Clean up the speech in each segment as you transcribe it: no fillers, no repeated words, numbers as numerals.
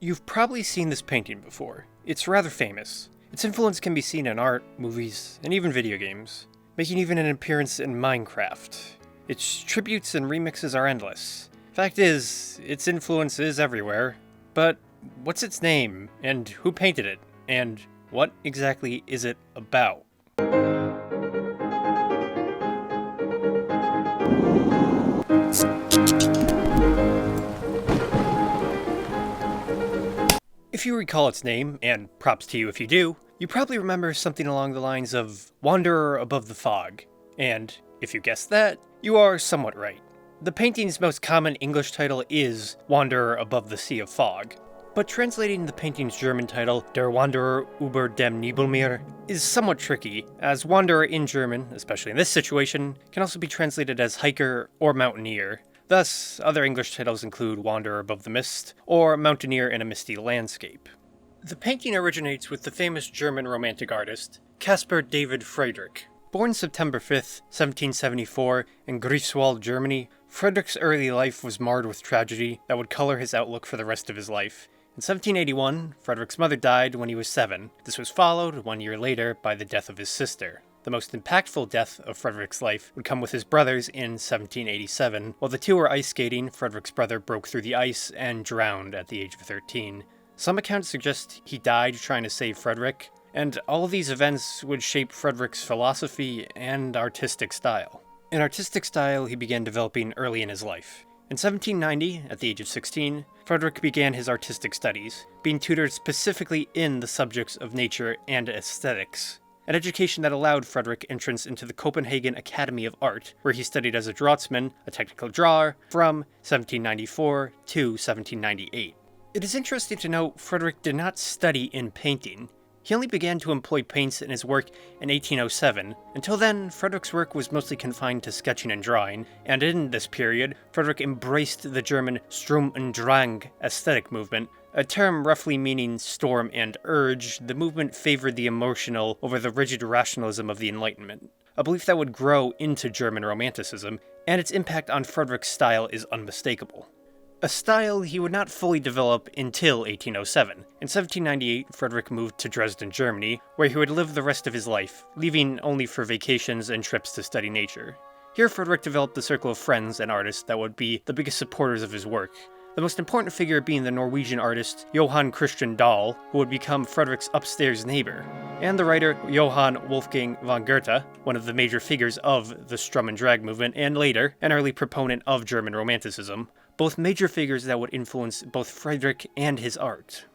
You've probably seen this painting before. It's rather famous. Its influence can be seen in art, movies, and even video games, making even an appearance in Minecraft. Its tributes and remixes are endless. Fact is, its influence is everywhere. But what's its name, and who painted it, and what exactly is it about? If you recall its name, and props to you if you do, you probably remember something along the lines of Wanderer Above the Fog. And if you guessed that, you are somewhat right. The painting's most common English title is Wanderer Above the Sea of Fog, but translating the painting's German title, Der Wanderer über dem Nebelmeer, is somewhat tricky, as Wanderer in German, especially in this situation, can also be translated as hiker or mountaineer. Thus, other English titles include Wanderer Above the Mist, or Mountaineer in a Misty Landscape. The painting originates with the famous German Romantic artist, Caspar David Friedrich. Born September 5th, 1774, in Greifswald, Germany, Friedrich's early life was marred with tragedy that would color his outlook for the rest of his life. In 1781, Friedrich's mother died when he was 7. This was followed, 1 year later, by the death of his sister. The most impactful death of Friedrich's life would come with his brothers in 1787. While the two were ice skating, Friedrich's brother broke through the ice and drowned at the age of 13. Some accounts suggest he died trying to save Friedrich, and all of these events would shape Friedrich's philosophy and artistic style. An artistic style he began developing early in his life. In 1790, at the age of 16, Friedrich began his artistic studies, being tutored specifically in the subjects of nature and aesthetics. An education that allowed Friedrich entrance into the Copenhagen Academy of Art, where he studied as a draughtsman, a technical drawer, from 1794 to 1798. It is interesting to note Friedrich did not study in painting. He only began to employ paints in his work in 1807. Until then, Friedrich's work was mostly confined to sketching and drawing, and in this period, Friedrich embraced the German Sturm und Drang aesthetic movement, a term roughly meaning storm and urge. The movement favored the emotional over the rigid rationalism of the Enlightenment, a belief that would grow into German Romanticism, and its impact on Friedrich's style is unmistakable. A style he would not fully develop until 1807. In 1798, Friedrich moved to Dresden, Germany, where he would live the rest of his life, leaving only for vacations and trips to study nature. Here, Friedrich developed a circle of friends and artists that would be the biggest supporters of his work. The most important figure being the Norwegian artist Johann Christian Dahl, who would become Friedrich's upstairs neighbor, and the writer Johann Wolfgang von Goethe, one of the major figures of the Sturm und Drang movement and later an early proponent of German Romanticism, both major figures that would influence both Friedrich and his art.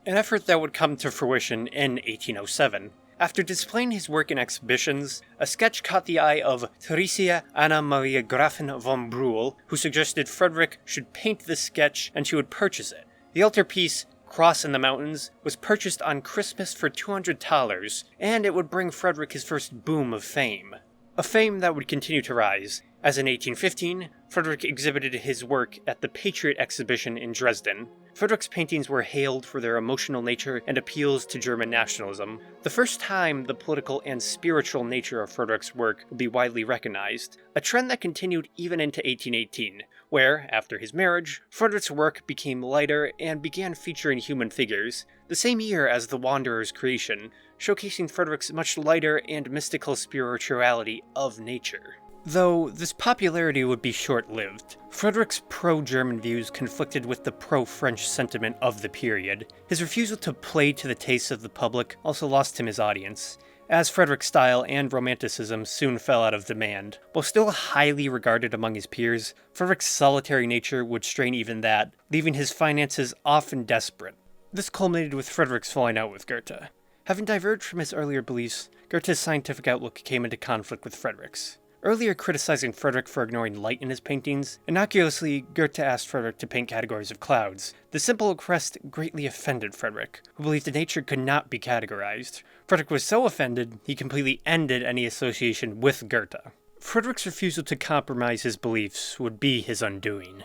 An effort that would come to fruition in 1807. After displaying his work in exhibitions, a sketch caught the eye of Theresia Anna Maria Grafin von Brühl, who suggested Friedrich should paint this sketch and she would purchase it. The altarpiece, Cross in the Mountains, was purchased on Christmas for $200, and it would bring Friedrich his first boom of fame. A fame that would continue to rise, as in 1815, Friedrich exhibited his work at the Patriot Exhibition in Dresden. Friedrich's paintings were hailed for their emotional nature and appeals to German nationalism, the first time the political and spiritual nature of Friedrich's work would be widely recognized, a trend that continued even into 1818, where, after his marriage, Friedrich's work became lighter and began featuring human figures, the same year as The Wanderer's creation, showcasing Friedrich's much lighter and mystical spirituality of nature. Though this popularity would be short-lived, Friedrich's pro-German views conflicted with the pro-French sentiment of the period. His refusal to play to the tastes of the public also lost him his audience, as Friedrich's style and Romanticism soon fell out of demand. While still highly regarded among his peers, Friedrich's solitary nature would strain even that, leaving his finances often desperate. This culminated with Friedrich's falling out with Goethe. Having diverged from his earlier beliefs, Goethe's scientific outlook came into conflict with Friedrich's. Earlier criticizing Friedrich for ignoring light in his paintings, innocuously Goethe asked Friedrich to paint categories of clouds. The simple request greatly offended Friedrich, who believed that nature could not be categorized. Friedrich was so offended, he completely ended any association with Goethe. Friedrich's refusal to compromise his beliefs would be his undoing.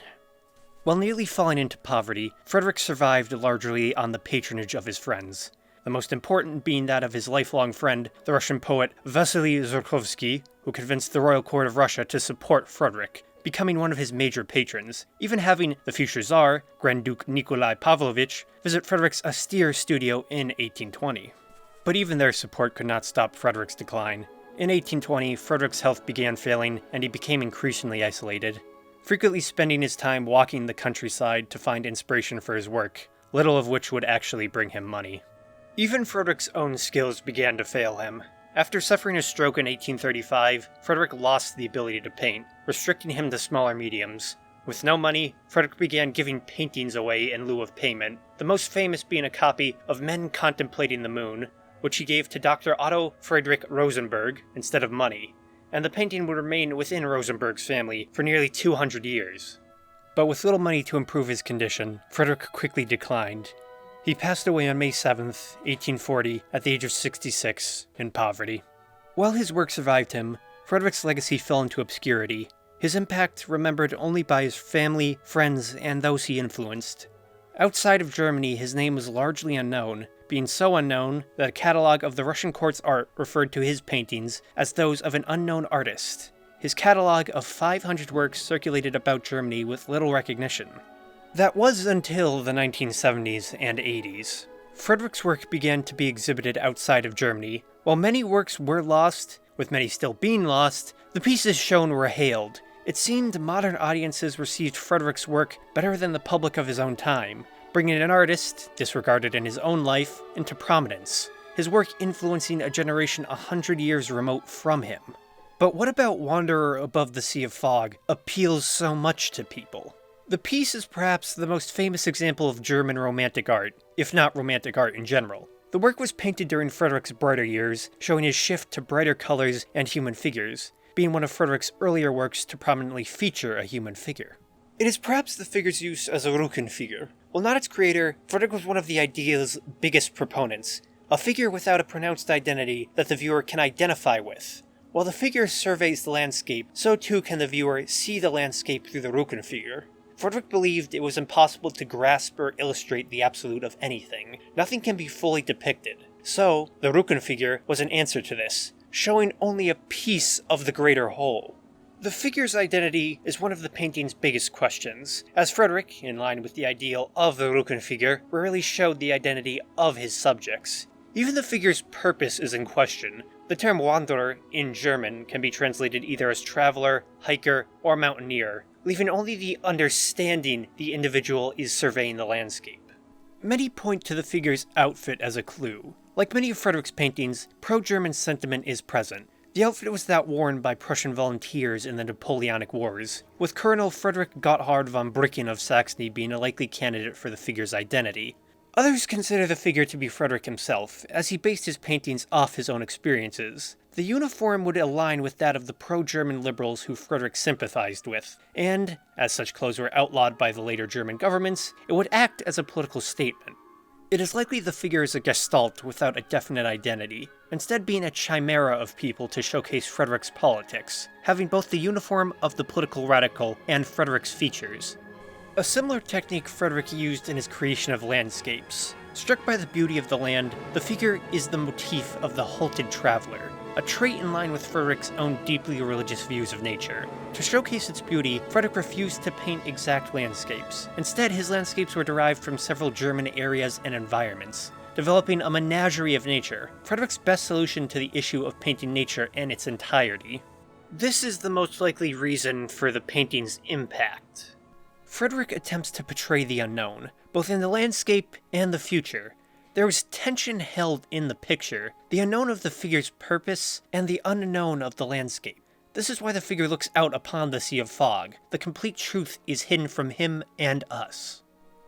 While nearly falling into poverty, Friedrich survived largely on the patronage of his friends. The most important being that of his lifelong friend, the Russian poet Vasily Zurkovsky, who convinced the royal court of Russia to support Friedrich. becoming one of his major patrons, even having the future Tsar, Grand Duke Nikolai Pavlovich, visit Frédéric's austere studio in 1820. But even their support could not stop Frédéric's decline. In 1820, Frédéric's health began failing, and he became increasingly isolated, frequently spending his time walking the countryside to find inspiration for his work, little of which would actually bring him money. Even Frédéric's own skills began to fail him. After suffering a stroke in 1835, Frédéric lost the ability to paint, restricting him to smaller mediums. With no money, Frédéric began giving paintings away in lieu of payment, the most famous being a copy of Men Contemplating the Moon, which he gave to Dr. Otto Friedrich Rosenberg instead of money, and the painting would remain within Rosenberg's family for nearly 200 years. But with little money to improve his condition, Frédéric quickly declined. He passed away on May 7, 1840, at the age of 66, in poverty. While his work survived him, Frédéric's legacy fell into obscurity, his impact remembered only by his family, friends, and those he influenced. Outside of Germany, his name was largely unknown, being so unknown that a catalogue of the Russian court's art referred to his paintings as those of an unknown artist. His catalogue of 500 works circulated about Germany with little recognition. That was until the 1970s and 80s. Frédéric's work began to be exhibited outside of Germany. While many works were lost, with many still being lost, the pieces shown were hailed. It seemed modern audiences received Frédéric's work better than the public of his own time, bringing an artist, disregarded in his own life, into prominence, his work influencing a generation 100 years remote from him. But what about Wanderer Above the Sea of Fog appeals so much to people? The piece is perhaps the most famous example of German romantic art, if not romantic art in general. The work was painted during Frédéric's brighter years, showing his shift to brighter colors and human figures, being one of Frédéric's earlier works to prominently feature a human figure. It is perhaps the figure's use as a Ruckenfigur. While not its creator, Frédéric was one of the idea's biggest proponents, a figure without a pronounced identity that the viewer can identify with. While the figure surveys the landscape, so too can the viewer see the landscape through the Ruckenfigur. Frédéric believed it was impossible to grasp or illustrate the absolute of anything. Nothing can be fully depicted. So, the Ruckenfigur was an answer to this, showing only a piece of the greater whole. The figure's identity is one of the painting's biggest questions, as Frédéric, in line with the ideal of the Ruckenfigur, rarely showed the identity of his subjects. Even the figure's purpose is in question. The term Wanderer, in German, can be translated either as traveler, hiker, or mountaineer, leaving only the understanding the individual is surveying the landscape. Many point to the figure's outfit as a clue. Like many of Frédéric's paintings, pro-German sentiment is present. The outfit was that worn by Prussian volunteers in the Napoleonic Wars, with Colonel Friedrich Gotthard von Bricken of Saxony being a likely candidate for the figure's identity. Others consider the figure to be Frédéric himself, as he based his paintings off his own experiences. The uniform would align with that of the pro-German liberals who Frédéric sympathized with, and, as such clothes were outlawed by the later German governments, it would act as a political statement. It is likely the figure is a gestalt without a definite identity, instead being a chimera of people to showcase Frédéric's politics, having both the uniform of the political radical and Frédéric's features. A similar technique Frédéric used in his creation of landscapes. Struck by the beauty of the land, the figure is the motif of the halted traveler, a trait in line with Frédéric's own deeply religious views of nature. To showcase its beauty, Frédéric refused to paint exact landscapes. Instead, his landscapes were derived from several German areas and environments, developing a menagerie of nature, Frédéric's best solution to the issue of painting nature in its entirety. This is the most likely reason for the painting's impact. Frédéric attempts to portray the unknown, both in the landscape and the future. There is tension held in the picture, the unknown of the figure's purpose, and the unknown of the landscape. This is why the figure looks out upon the sea of fog. The complete truth is hidden from him and us.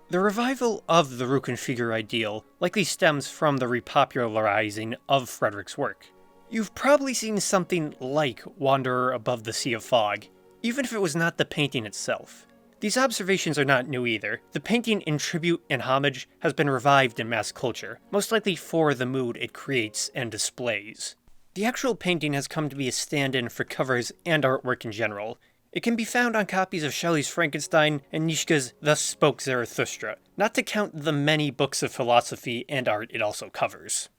The revival of the Ruckenfigur ideal likely stems from the repopularizing of Frédéric's work. You've probably seen something like Wanderer Above the Sea of Fog, even if it was not the painting itself. These observations are not new either. The painting in tribute and homage has been revived in mass culture, most likely for the mood it creates and displays. The actual painting has come to be a stand-in for covers and artwork in general. It can be found on copies of Shelley's Frankenstein and Nietzsche's Thus Spoke Zarathustra, not to count the many books of philosophy and art it also covers.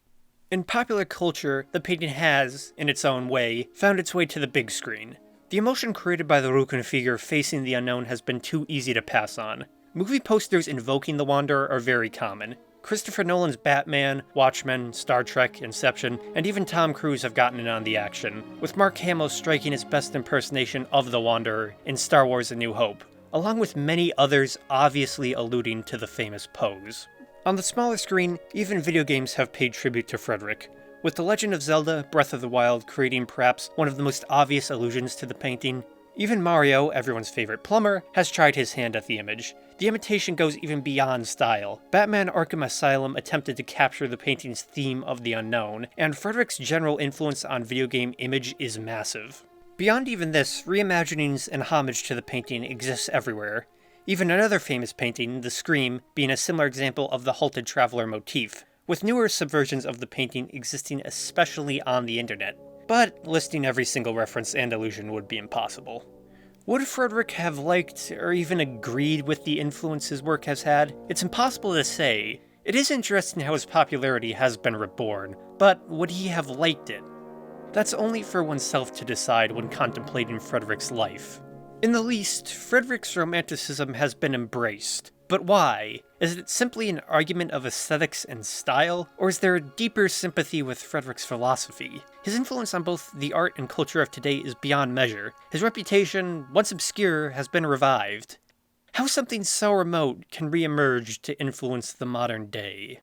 In popular culture, the painting has, in its own way, found its way to the big screen. The emotion created by the Ruckenfigur facing the unknown has been too easy to pass on. Movie posters invoking the Wanderer are very common. Christopher Nolan's Batman, Watchmen, Star Trek, Inception, and even Tom Cruise have gotten in on the action, with Mark Hamill striking his best impersonation of the Wanderer in Star Wars A New Hope, along with many others obviously alluding to the famous pose. On the smaller screen, even video games have paid tribute to Friedrich, with The Legend of Zelda: Breath of the Wild creating perhaps one of the most obvious allusions to the painting. Even Mario, everyone's favorite plumber, has tried his hand at the image. The imitation goes even beyond style. Batman Arkham Asylum attempted to capture the painting's theme of the unknown, and Friedrich's general influence on video game image is massive. Beyond even this, reimaginings and homage to the painting exists everywhere. Even another famous painting, The Scream, being a similar example of the halted traveler motif, with newer subversions of the painting existing especially on the internet. But listing every single reference and allusion would be impossible. Would Friedrich have liked or even agreed with the influence his work has had? It's impossible to say. It is interesting how his popularity has been reborn, but would he have liked it? That's only for oneself to decide when contemplating Friedrich's life. In the least, Friedrich's romanticism has been embraced. But why? Is it simply an argument of aesthetics and style, or is there a deeper sympathy with Friedrich's philosophy? His influence on both the art and culture of today is beyond measure. His reputation, once obscure, has been revived. How something so remote can re-emerge to influence the modern day?